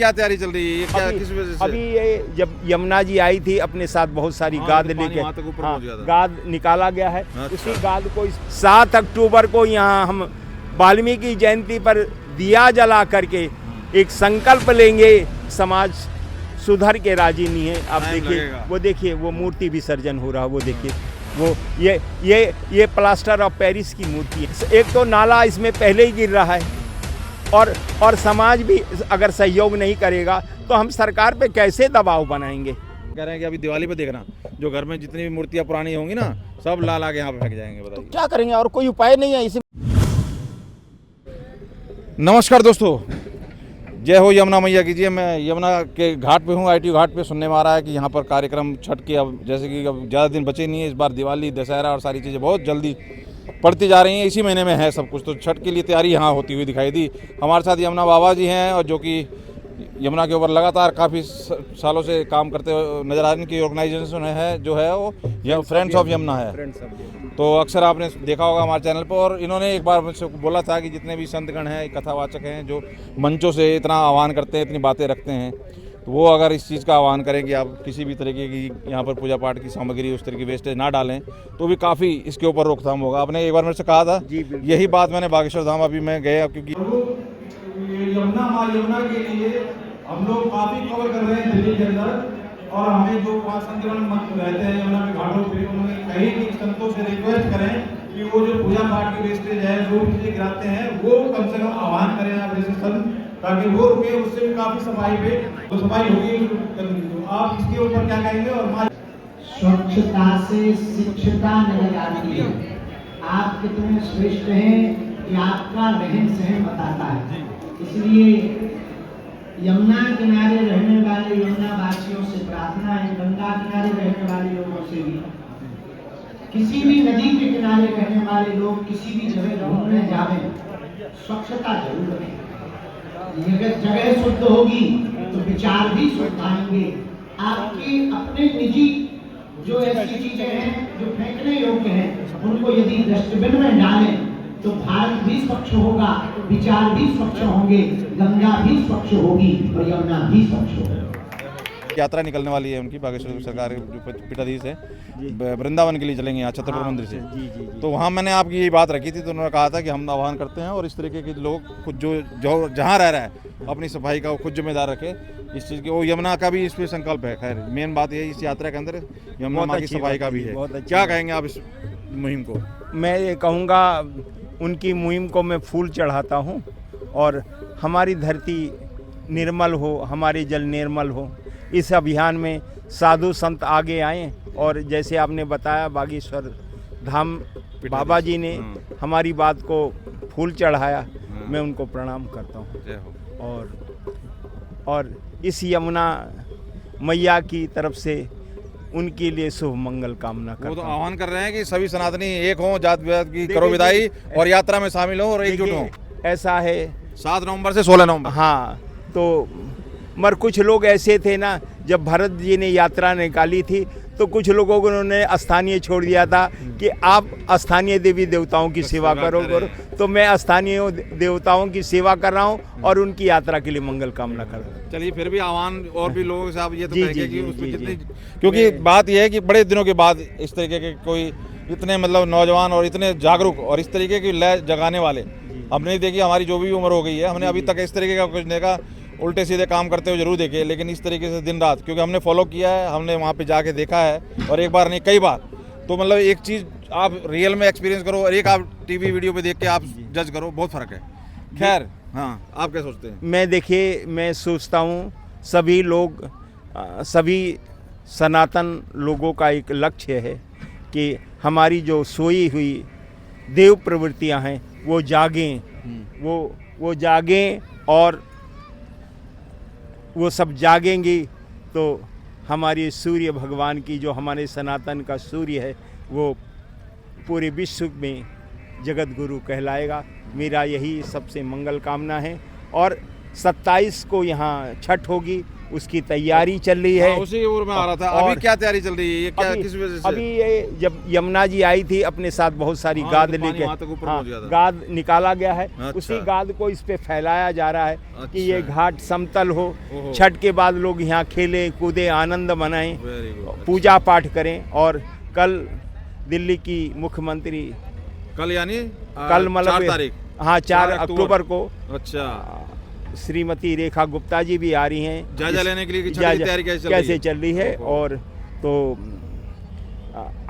क्या तैयारी चल रही है ये, क्या किस वजह से? अभी ये जब यमुना जी आई थी अपने साथ बहुत सारी गाद लेके, गाद निकाला गया है। उसी गाद को 7 अक्टूबर को यहाँ हम वाल्मीकि जयंती पर दिया जला करके एक संकल्प लेंगे, समाज सुधर के राजी नहीं है। आप देखिए, वो देखिए वो मूर्ति विसर्जन हो रहा है, वो देखिए वो ये प्लास्टर ऑफ पेरिस की मूर्ति है। एक तो नाला इसमें पहले ही गिर रहा है और समाज भी अगर सहयोग नहीं करेगा तो हम सरकार पे कैसे दबाव बनाएंगे। कह रहे हैं कि अभी दिवाली पे देखना, जो घर में जितनी भी मूर्तियां पुरानी होंगी ना, सब ला ला के यहाँ पे फेंक जाएंगे। बताइए क्या करेंगे, और कोई उपाय नहीं है इसी। नमस्कार दोस्तों, जय हो यमुना मैया कीजिए। मैं यमुना के घाट पे हूँ, ITO घाट पे। सुनने में आ रहा है कि यहाँ पर कार्यक्रम छठ के, अब जैसे कि अब ज़्यादा दिन बचे नहीं है, इस बार दिवाली, दशहरा और सारी चीज़ें बहुत जल्दी पड़ती जा रही हैं। इसी महीने में है सब कुछ, तो छठ के लिए तैयारी यहाँ होती हुई दिखाई दी। हमारे साथ यमुना बाबा जी हैं, और जो कि यमुना के ऊपर लगातार काफ़ी सालों से काम करते हुए नजर आ रहे हैं। इनकी ऑर्गेनाइजेशन है जो है वो फ्रेंड्स ऑफ यमुना है। तो अक्सर आपने देखा होगा हमारे चैनल पर। और इन्होंने एक बार मुझसे बोला था कि जितने भी संतगण हैं, कथावाचक हैं, जो मंचों से इतना आह्वान करते हैं, इतनी बातें रखते हैं, तो वो अगर इस चीज़ का आह्वान करें कि आप किसी भी तरीके की यहाँ पर पूजा पाठ की सामग्री, उस तरह की वेस्टेज ना डालें, तो भी काफ़ी इसके ऊपर रोकथाम होगा। आपने एक बार मेरे से कहा था, यही बात मैंने बागेश्वर धाम अभी मैं गया, क्योंकि यमुना माँ यमुना के लिए हम लोग काफ़ी कवर कर रहे हैं दिल्ली के अंदर। और हमें जो 5 संतगण रहते हैं यमुना के घाटों पे, उन्होंने कहीं भी संतों से रिक्वेस्ट करें कि वो जो पूजा पाठ की वेस्टेज है, जो चीज़ें गिराते हैं, वो कम से कम आह्वान करें आप जैसे संत, ताकि वो रुके। उससे भी काफ़ी सफाई पे तो सफाई होगी। तो आप इसके ऊपर क्या कहेंगे? और स्वच्छता से शिक्षता नजर आती है। आप कितने श्रेष्ठ हैं ये आपका रहन सहन बताता है। इसलिए यमुना किनारे रहने वाले यमुना वासियों से प्रार्थना है, गंगा किनारे रहने वाले लोगों से भी, किसी भी नदी के किनारे रहने वाले लोग किसी भी जगह घूमने जावे, स्वच्छता जरूर रखें। जगह शुद्ध होगी तो विचार भी शुद्ध आएंगे। आपके अपने निजी जो ऐसी चीजें हैं जो फेंकने योग्य हैं, उनको यदि डस्टबिन में डालें तो भारत भी स्वच्छ होगा, विचार भी स्वच्छ होंगे, गंगा भी स्वच्छ होगी और यमुना भी स्वच्छ होगी। यात्रा निकलने वाली है उनकी, बागेश्वर सरकार जो पीठाधीश है, वृंदावन के लिए चलेंगे यहाँ छत्रपुर मंदिर से। तो वहाँ मैंने आपकी यही बात रखी थी, तो उन्होंने कहा था कि हम आह्वान करते हैं और इस तरीके के लोग खुद जो जहाँ रह रहा है अपनी सफाई का वो खुद जिम्मेदार रखे इस चीज़ की। वो यमुना का भी इस पर संकल्प है। खैर मेन बात ये इस यात्रा के अंदर यमुना माँ की सफाई का भी है। क्या कहेंगे आप इस मुहिम को? मैं ये कहूँगा, उनकी मुहिम को मैं फूल चढ़ाता हूँ, और हमारी धरती निर्मल हो, हमारे जल निर्मल हो। इस अभियान में साधु संत आगे आए, और जैसे आपने बताया बागेश्वर धाम बाबा जी ने हमारी बात को फूल चढ़ाया, मैं उनको प्रणाम करता हूँ। और इस यमुना मैया की तरफ से उनके लिए शुभ मंगल कामना करता हूं। वो तो आह्वान कर रहे हैं कि सभी सनातनी एक हों, जात विजात की करो विदाई और यात्रा में शामिल हो और एकजुट हों। ऐसा है 7 नवंबर से 16 नवंबर। हाँ, तो मगर कुछ लोग ऐसे थे ना, जब भरत जी ने यात्रा निकाली थी तो कुछ लोगों को उन्होंने स्थानीय छोड़ दिया था कि आप स्थानीय देवी देवताओं की सेवा करो। तो मैं स्थानीय देवताओं की सेवा कर रहा हूँ और उनकी यात्रा के लिए मंगल कामना कर रहा हूँ। चलिए, फिर भी आह्वान और भी लोगों से आप ये तो कहेंगे कि उसमें जितनी, क्योंकि बात यह है कि बड़े दिनों के बाद इस तरीके के कोई इतने मतलब नौजवान और इतने जागरूक और इस तरीके की लय जगाने वाले हमने देखी। हमारी जो भी उम्र हो गई है, हमने अभी तक इस तरीके का कुछ देखा, उल्टे सीधे काम करते हुए जरूर देखे, लेकिन इस तरीके से दिन रात, क्योंकि हमने फॉलो किया है, हमने वहाँ पे जाके देखा है, और एक बार नहीं कई बार। तो मतलब एक चीज़ आप रियल में एक्सपीरियंस करो और एक आप टीवी वीडियो पे देख के आप जज करो, बहुत फ़र्क है। खैर, हाँ, आप क्या सोचते हैं? मैं सोचता हूँ सभी लोग, सभी सनातन लोगों का एक लक्ष्य है कि हमारी जो सोई हुई देव प्रवृत्तियाँ हैं वो जागें, वो जागें, और वो सब जागेंगी तो हमारी सूर्य भगवान की, जो हमारे सनातन का सूर्य है, वो पूरे विश्व में जगत गुरु कहलाएगा। मेरा यही सबसे मंगल कामना है। और 27 को यहाँ छठ होगी, उसकी तैयारी चल रही है। उसी ओर में आ रहा था। अभी क्या तैयारी चल रही है, ये क्या किस वजह से? अभी ये जब यमुना जी आई थी अपने साथ बहुत सारी गाद लेके, गाद निकाला गया है। अच्छा। उसी गाद को इस पे फैलाया जा रहा है कि ये अच्छा। घाट समतल हो, ओहो। छठ के बाद लोग यहाँ खेले कूदे आनंद मनाएं, वेरी गुड। पूजा पाठ करें। और कल दिल्ली की मुख्यमंत्री, कल यानी कल 4 मतलब तारीख, हाँ 4 अक्टूबर को अच्छा श्रीमती रेखा गुप्ता जी भी आ रही हैं जायजा लेने के लिए कि छठ की तैयारी कैसे चल रही है। और तो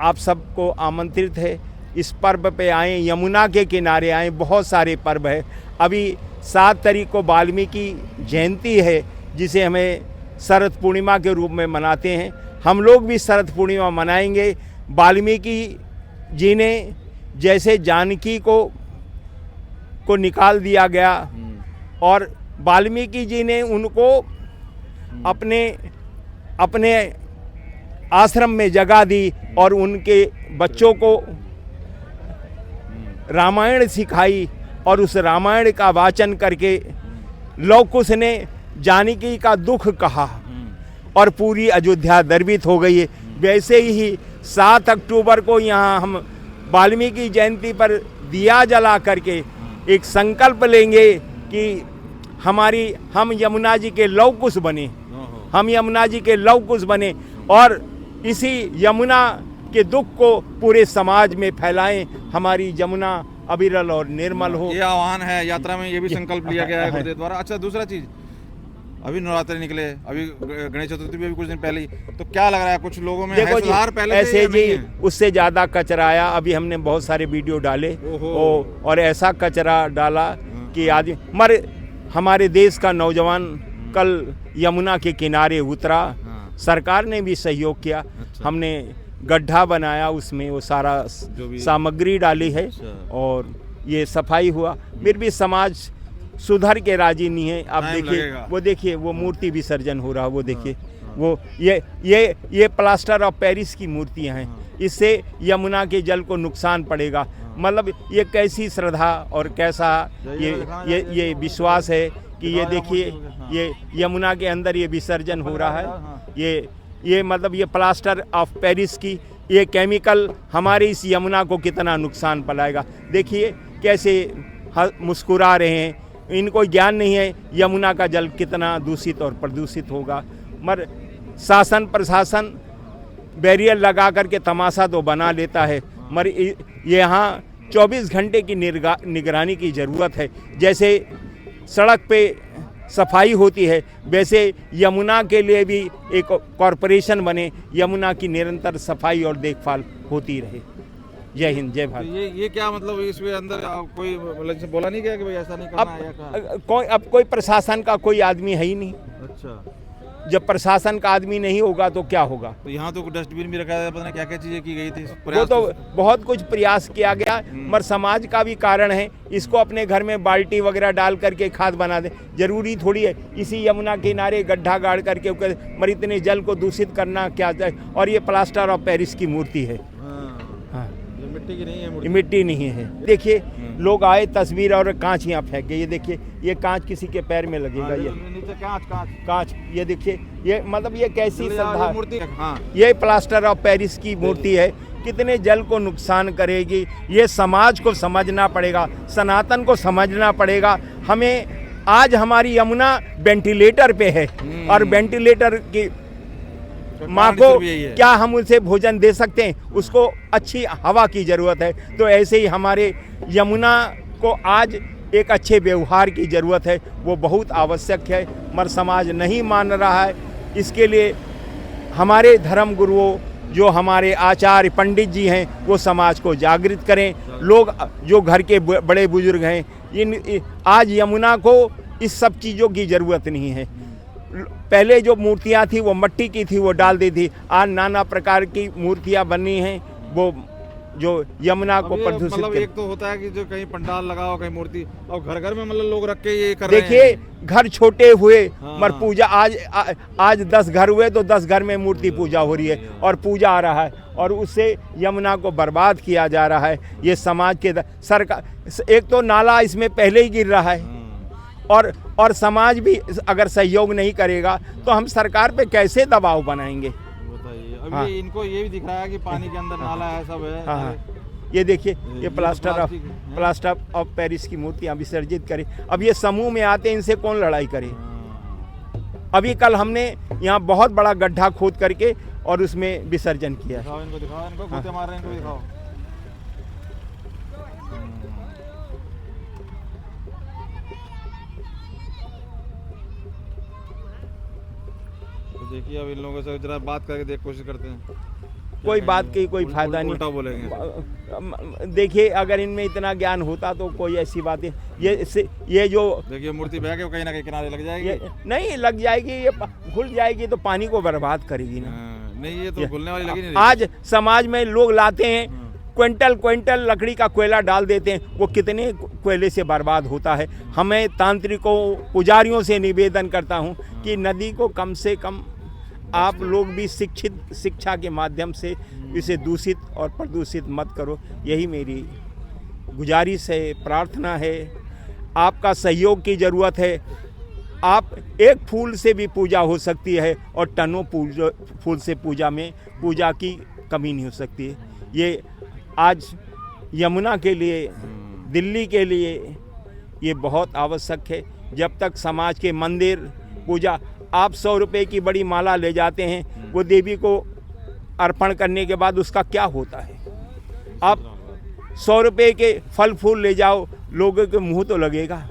आप सबको आमंत्रित है, इस पर्व पे आएँ, यमुना के किनारे आएँ। बहुत सारे पर्व है। अभी 7 तारीख को वाल्मीकि जयंती है, जिसे हमें शरद पूर्णिमा के रूप में मनाते हैं। हम लोग भी शरद पूर्णिमा मनाएंगे। वाल्मीकि जी ने जैसे जानकी को निकाल दिया गया और वाल्मीकि जी ने उनको अपने आश्रम में जगह दी और उनके बच्चों को रामायण सिखाई। और उस रामायण का वाचन करके लव कुश ने जानकी का दुख कहा और पूरी अयोध्या द्रवित हो गई है। वैसे ही 7 अक्टूबर को यहाँ हम वाल्मीकि जयंती पर दिया जला करके एक संकल्प लेंगे कि हम यमुना जी के लव कुश बने, हम यमुना जी के लव कुश बने और इसी यमुना के दुख को पूरे समाज में फैलाएं। हमारी यमुना अविरल और निर्मल हो। ये आह्वान है यात्रा में, ये भी संकल्प लिया गया है गुरुदेव द्वारा। अच्छा, दूसरा चीज, अभी नवरात्रि निकले, अभी गणेश चतुर्थी भी अभी कुछ दिन पहले ही, तो क्या लग रहा है कुछ लोगों में है सुधार पहले ऐसे से जी उससे ज़्यादा कचरा आया। अभी हमने बहुत सारे वीडियो डाले और ऐसा कचरा डाला कि आदमी हमारे देश का नौजवान कल यमुना के किनारे उतरा। सरकार ने भी सहयोग किया। अच्छा। हमने गड्ढा बनाया, उसमें वो सारा सामग्री डाली है और ये सफाई हुआ। फिर भी समाज सुधर के राजी नहीं है। आप देखिए वो मूर्ति विसर्जन हो रहा है। वो देखिए वो ये प्लास्टर ऑफ पेरिस की मूर्तियां हैं। इससे यमुना के जल को नुकसान पड़ेगा। मतलब ये कैसी श्रद्धा और कैसा ये विश्वास है कि ये देखिए ये यमुना के अंदर ये विसर्जन हो रहा है। ये मतलब ये प्लास्टर ऑफ पेरिस की ये केमिकल हमारी इस यमुना को कितना नुकसान पलाएगा। देखिए कैसे मुस्कुरा रहे हैं। इनको ज्ञान नहीं है यमुना का जल कितना दूषित और प्रदूषित होगा। मगर शासन प्रशासन बैरियर लगा करके तमाशा तो बना लेता है, मगर यहाँ 24 घंटे की निगरानी की ज़रूरत है। जैसे सड़क पे सफाई होती है, वैसे यमुना के लिए भी एक कॉरपोरेशन बने, यमुना की निरंतर सफाई और देखभाल होती रहे। जय हिंद, जय भारत। ये क्या मतलब इसके अंदर कोई मतलब बोला नहीं गया कि भाई ऐसा नहीं करना है या क्या? अब कोई प्रशासन का कोई आदमी है ही नहीं। अच्छा, जब प्रशासन का आदमी नहीं होगा तो क्या होगा? तो यहाँ तो डस्टबिन भी रखा है, पता नहीं क्या क्या चीजें की गई थी। वो तो बहुत कुछ प्रयास किया गया, मगर समाज का भी कारण है। इसको अपने घर में बाल्टी वगैरह डाल करके खाद बना दे, जरूरी थोड़ी है इसी यमुना किनारे गड्ढा गाड़ करके मगर इतने जल को दूषित करना क्या जाए। और ये प्लास्टर ऑफ पेरिस की मूर्ति है। हाँ, मिट्टी की नहीं है, मिट्टी नहीं है। देखिए लोग आए तस्वीर और कांच यहाँ फेंक गए। ये देखिए ये कांच किसी के पैर में लगेगा। ये नीचे कांच ये देखिए ये मतलब ये कैसी श्रद्धा मूर्ति। हाँ, ये प्लास्टर ऑफ पेरिस की मूर्ति है, कितने जल को नुकसान करेगी। ये समाज को समझना पड़ेगा, सनातन को समझना पड़ेगा। हमें आज हमारी यमुना वेंटिलेटर पे है और वेंटिलेटर की माँ को क्या हम उसे भोजन दे सकते हैं? उसको अच्छी हवा की ज़रूरत है। तो ऐसे ही हमारे यमुना को आज एक अच्छे व्यवहार की ज़रूरत है, वो बहुत आवश्यक है, मगर समाज नहीं मान रहा है। इसके लिए हमारे धर्म गुरुओं, जो हमारे आचार्य पंडित जी हैं, वो समाज को जागृत करें। लोग जो घर के बड़े बुजुर्ग हैं, आज यमुना को इस सब चीज़ों की ज़रूरत नहीं है। पहले जो मूर्तियाँ थी वो मिट्टी की थी, वो डाल दी थी। आज नाना प्रकार की मूर्तियाँ बनी हैं, वो जो यमुना को प्रदूषित मतलब एक तो होता है कि जो कहीं पंडाल लगाओ, कहीं मूर्ति, और घर घर में मतलब लोग रख के ये कर रहे हैं। देखिए घर छोटे हुए, मगर पूजा आज 10 घर हुए तो 10 घर में मूर्ति पूजा हो रही है और पूजा आ रहा है, और उससे यमुना को बर्बाद किया जा रहा है। ये समाज के सरकार, एक तो नाला इसमें पहले ही गिर रहा है और समाज भी अगर सहयोग नहीं करेगा तो हम सरकार पे कैसे दबाव बनाएंगे। बताइए अब हाँ। ये इनको ये भी दिख रहा है कि पानी के अंदर नाला है, सब है। हाँ हाँ, ये देखिए ये तो प्लास्टर ऑफ पेरिस की मूर्तियाँ विसर्जित करें। अब ये समूह में आते हैं, इनसे कौन लड़ाई करे। अभी कल हमने यहाँ बहुत बड़ा गड्ढा खोद करके और उसमें विसर्जन किया। दिखाओ इनको गोते मार रहे हैं, इनको दिखाओ। तो देखिए अब इन लोगों से जरा बात करके देख कोशिश करते हैं। कोई बात की कोई फायदा नहीं। उल्टा बोलेंगे। देखिए अगर इनमें इतना ज्ञान होता तो कोई ऐसी बात है। ये जो देखिए मूर्ति बह के कहीं ना कहीं किनारे लग जाएगी। नहीं लग जाएगी, ये घुल जाएगी तो पानी को बर्बाद करेगी ना। नहीं ये तो घुलने वाली लगी नहीं। आज समाज में लोग लाते हैं क्विंटल लकड़ी का कोयला डाल देते हैं, वो कितने कोयले से बर्बाद होता है। हमें तांत्रिकों पुजारियों से निवेदन करता हूँ कि नदी को कम से कम आप लोग भी शिक्षा के माध्यम से इसे दूषित और प्रदूषित मत करो। यही मेरी गुजारिश है, प्रार्थना है। आपका सहयोग की ज़रूरत है। आप एक फूल से भी पूजा हो सकती है और टनों फूल से पूजा की कमी नहीं हो सकती है। ये आज यमुना के लिए, दिल्ली के लिए ये बहुत आवश्यक है। जब तक समाज के मंदिर पूजा, आप 100 रुपये की बड़ी माला ले जाते हैं, वो देवी को अर्पण करने के बाद उसका क्या होता है। आप 100 रुपये के फल फूल ले जाओ, लोगों के मुंह तो लगेगा।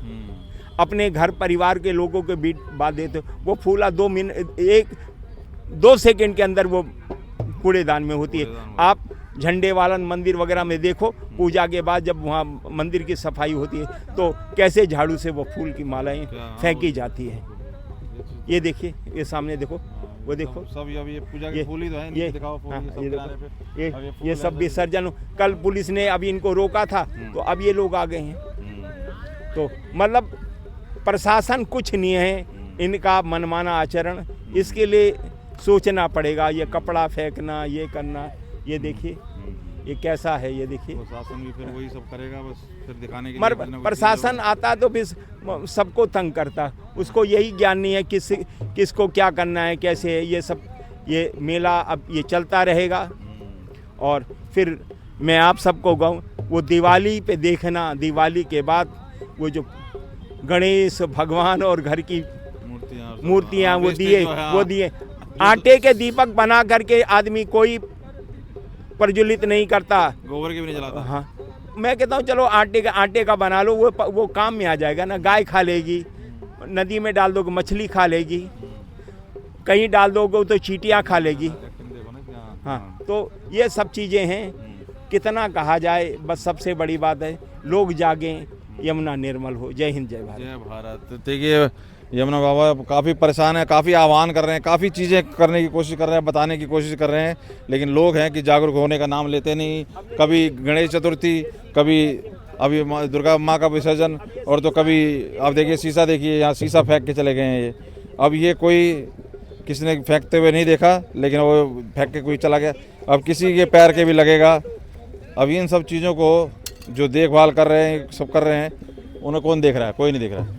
अपने घर परिवार के लोगों के बीच बात देते हो, वो फूला 2 सेकंड के अंदर वो कूड़ेदान में होती है। आप झंडे वालन मंदिर वगैरह में देखो, पूजा के बाद जब वहाँ मंदिर की सफाई होती है तो कैसे झाड़ू से वो फूल की मालाएं फेंकी जाती है। ये देखिए, ये सामने देखो, वो देखो सब ये पूजा के फूल ही तो हैं। ये दिखाओ फूल, हाँ, सब ये किनारे पे। देखो, ये सब विसर्जन। कल पुलिस ने अभी इनको रोका था तो अब ये लोग आ गए हैं। तो मतलब प्रशासन कुछ नहीं है, इनका मनमाना आचरण, इसके लिए सोचना पड़ेगा। ये कपड़ा फेंकना, ये करना, ये देखिए ये कैसा है, ये देखिए। प्रशासन भी फिर वही सब करेगा, बस फिर दिखाने के मगर लिए। प्रशासन आता तो फिर सबको तंग करता, उसको यही ज्ञान नहीं है किसको क्या करना है, कैसे है। ये सब, ये मेला अब ये चलता रहेगा। और फिर मैं आप सबको कहूँ, वो दिवाली पे देखना, दिवाली के बाद वो जो गणेश भगवान और घर की मूर्तियाँ वो दिए आटे के दीपक बना करके आदमी कोई प्रज्वलित नहीं करता, गोबर के भी नहीं जलाता। हाँ, मैं कहता हूँ चलो आटे का बना लो, वो काम में आ जाएगा ना। गाय खा लेगी, नदी में डाल दोगे मछली खा लेगी, कहीं डाल दोगे तो चींटियाँ खा लेगी। हाँ, तो ये सब चीज़ें हैं। कितना कहा जाए, बस सबसे बड़ी बात है लोग जागें, यमुना निर्मल हो। जय हिंद, जय भारत। जय भारत। देखिए यमुना बाबा काफ़ी परेशान है, काफ़ी आह्वान कर रहे हैं, काफ़ी चीज़ें करने की कोशिश कर रहे हैं, बताने की कोशिश कर रहे हैं, लेकिन लोग हैं कि जागरूक होने का नाम लेते नहीं। कभी गणेश चतुर्थी, कभी अभी दुर्गा माँ का विसर्जन, और तो कभी आप देखिए शीशा, देखिए यहाँ शीशा फेंक के चले गए हैं ये। अब ये कोई किसी ने फेंकते हुए नहीं देखा, लेकिन वो फेंक के कोई चला गया। अब किसी के पैर के भी लगेगा। अब इन सब चीज़ों को जो देखभाल कर रहे हैं, सब कर रहे हैं, उन्हें कौन देख रहा है? कोई नहीं देख रहा है।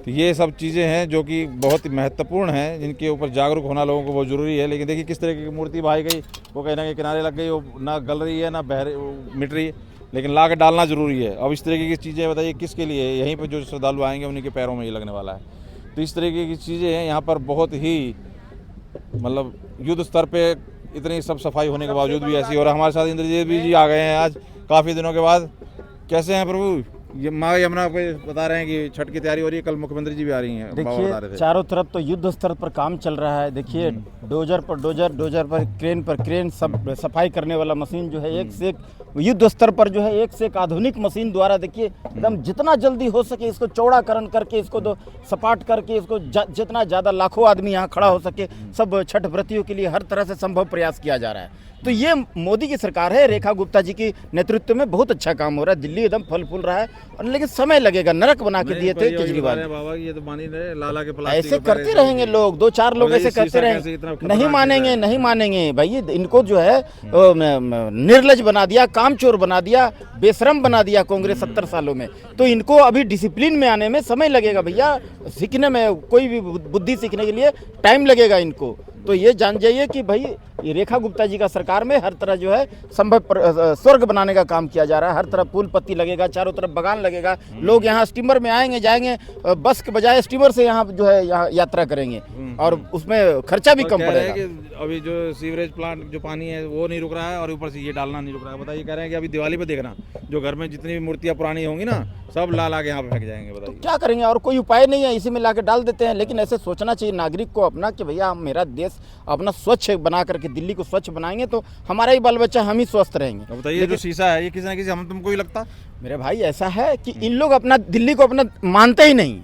तो ये सब चीज़ें हैं जो कि बहुत ही महत्वपूर्ण हैं, जिनके ऊपर जागरूक होना लोगों को बहुत ज़रूरी है। लेकिन देखिए किस तरह की मूर्ति बहाई गई, वो कहीं ना कहीं किनारे लग गई, वो ना गल रही है ना मिट रही है, लेकिन ला के डालना ज़रूरी है। अब इस तरीके की चीज़ें बताइए किसके लिए? यहीं पर जो श्रद्धालु आएंगे उन्हीं के पैरों में ये लगने वाला है। तो इस तरीके की चीज़ें हैं यहाँ पर, बहुत ही मतलब युद्ध स्तर पर इतनी सब सफाई होने के बावजूद भी ऐसी। और हमारे साथ इंद्रजीत भी जी आ गए हैं आज काफ़ी दिनों के बाद। कैसे हैं प्रभु? ये माँ यमुना पे बता रहे हैं कि छठ की तैयारी हो रही है, कल मुख्यमंत्री जी भी आ रही हैं। देखिए चारों तरफ तो युद्ध स्तर पर काम चल रहा है। देखिए डोजर पर क्रेन सब सफाई करने वाला मशीन जो है एक से एक युद्ध स्तर पर जो है एक से एक आधुनिक मशीन द्वारा देखिए एकदम जितना जल्दी हो सके इसको चौड़ाकरण करके, इसको तो सपाट करके, इसको जितना ज़्यादा लाखों आदमी यहाँ खड़ा हो सके, सब छठ व्रतियों के लिए हर तरह से संभव प्रयास किया जा रहा है। तो ये मोदी की सरकार है, रेखा गुप्ता जी की नेतृत्व में बहुत अच्छा काम हो रहा है। दिल्ली एकदम फल फूल रहा है और लेकिन समय लगेगा, नरक बना के दिए थे केजरीवाल। बाबा ये तो मान ही नहीं, लाला के ऐसे करते रहेंगे लोग, 2-4 लोग ऐसे करते रहेंगे, नहीं मानेंगे, नहीं मानेंगे भाई। इनको जो है निर्लज बना दिया, कामचोर बना दिया, बेशरम बना दिया कांग्रेस 70 सालों में। तो इनको अभी डिसिप्लिन में आने में समय लगेगा भैया, सीखने में, कोई भी बुद्धि सीखने के लिए टाइम लगेगा इनको। तो ये जान जाइए कि भाई ये रेखा गुप्ता जी का सरकार में हर तरह जो है संभव स्वर्ग बनाने का काम किया जा रहा है। हर तरफ फूल पत्ती लगेगा, चारों तरफ बगान लगेगा, लोग यहाँ स्टीमर में आएंगे जाएंगे, बस के बजाय स्टीमर से यहाँ जो है यहाँ यात्रा करेंगे और उसमें खर्चा भी कम पड़ेगा। अभी जो सीवरेज प्लांट जो पानी है वो नहीं रुक रहा है और ऊपर से ये डालना नहीं रुक रहा है। बताइए, कह रहे हैं कि अभी दिवाली पे देखना जो घर में जितनी भी मूर्तियाँ पुरानी होंगी ना, सब ला के यहाँ पे फेंक जाएंगे। बताइए क्या करेंगे, और कोई उपाय नहीं है, इसी में लाके डाल देते हैं। लेकिन ऐसे सोचना चाहिए नागरिक को अपना कि भैया हम, मेरा देश अपना स्वच्छ बना करके दिल्ली को स्वच्छ बनाएंगे तो हमारा ही बाल बच्चा, हम ही स्वस्थ रहेंगे। बताइए जो शीशा है ये किसी ना किसी हम तुमको ही लगता। मेरे भाई ऐसा है कि इन लोग अपना दिल्ली को अपना मानते ही नहीं,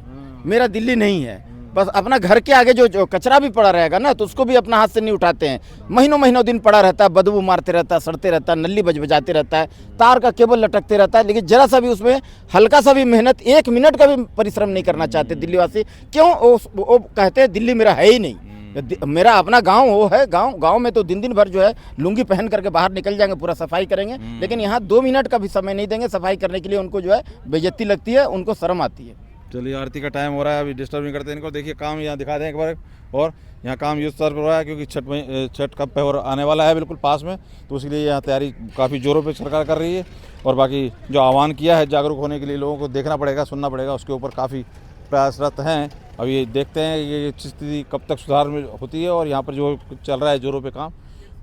मेरा दिल्ली नहीं है। बस अपना घर के आगे जो कचरा भी पड़ा रहेगा ना तो उसको भी अपना हाथ से नहीं उठाते हैं। महीनों दिन पड़ा रहता है, बदबू मारते रहता है, सड़ते रहता है, नली बजाते रहता है, तार का केबल लटकते रहता है। लेकिन जरा सा भी उसमें हल्का सा भी मेहनत, 1 मिनट का भी परिश्रम नहीं करना चाहते दिल्लीवासी। क्यों? वो कहते हैं दिल्ली मेरा है ही नहीं, मेरा अपना गांव वो है। गांव में तो दिन भर जो है लुंगी पहन करके बाहर निकल जाएंगे, पूरा सफाई करेंगे। लेकिन यहाँ 2 मिनट का भी समय नहीं देंगे सफाई करने के लिए। उनको जो है बेइज्जती लगती है, उनको शर्म आती है। चलिए आरती का टाइम हो रहा है, अभी डिस्टर्ब नहीं करते इनको। देखिए काम यहाँ दिखा दें एक बार। और यहाँ काम युद्ध स्तर पर हो रहा है क्योंकि छठ का त्यौहार आने वाला है बिल्कुल पास में, तो इसलिए यहाँ तैयारी काफ़ी ज़ोरों पे सरकार कर रही है। और बाकी जो आह्वान किया है जागरूक होने के लिए, लोगों को देखना पड़ेगा, सुनना पड़ेगा, उसके ऊपर काफ़ी प्रयासरत हैं। अभी देखते हैं ये स्थिति कब तक सुधार में होती है। और यहाँ पर जो चल रहा है ज़ोरों पे काम,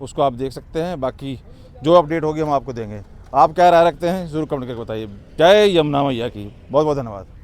उसको आप देख सकते हैं। बाकी जो अपडेट होगी हम आपको देंगे। आप क्या राय रखते हैं ज़रूर कमेंट करके बताइए। जय यमुना मैया की, बहुत बहुत धन्यवाद।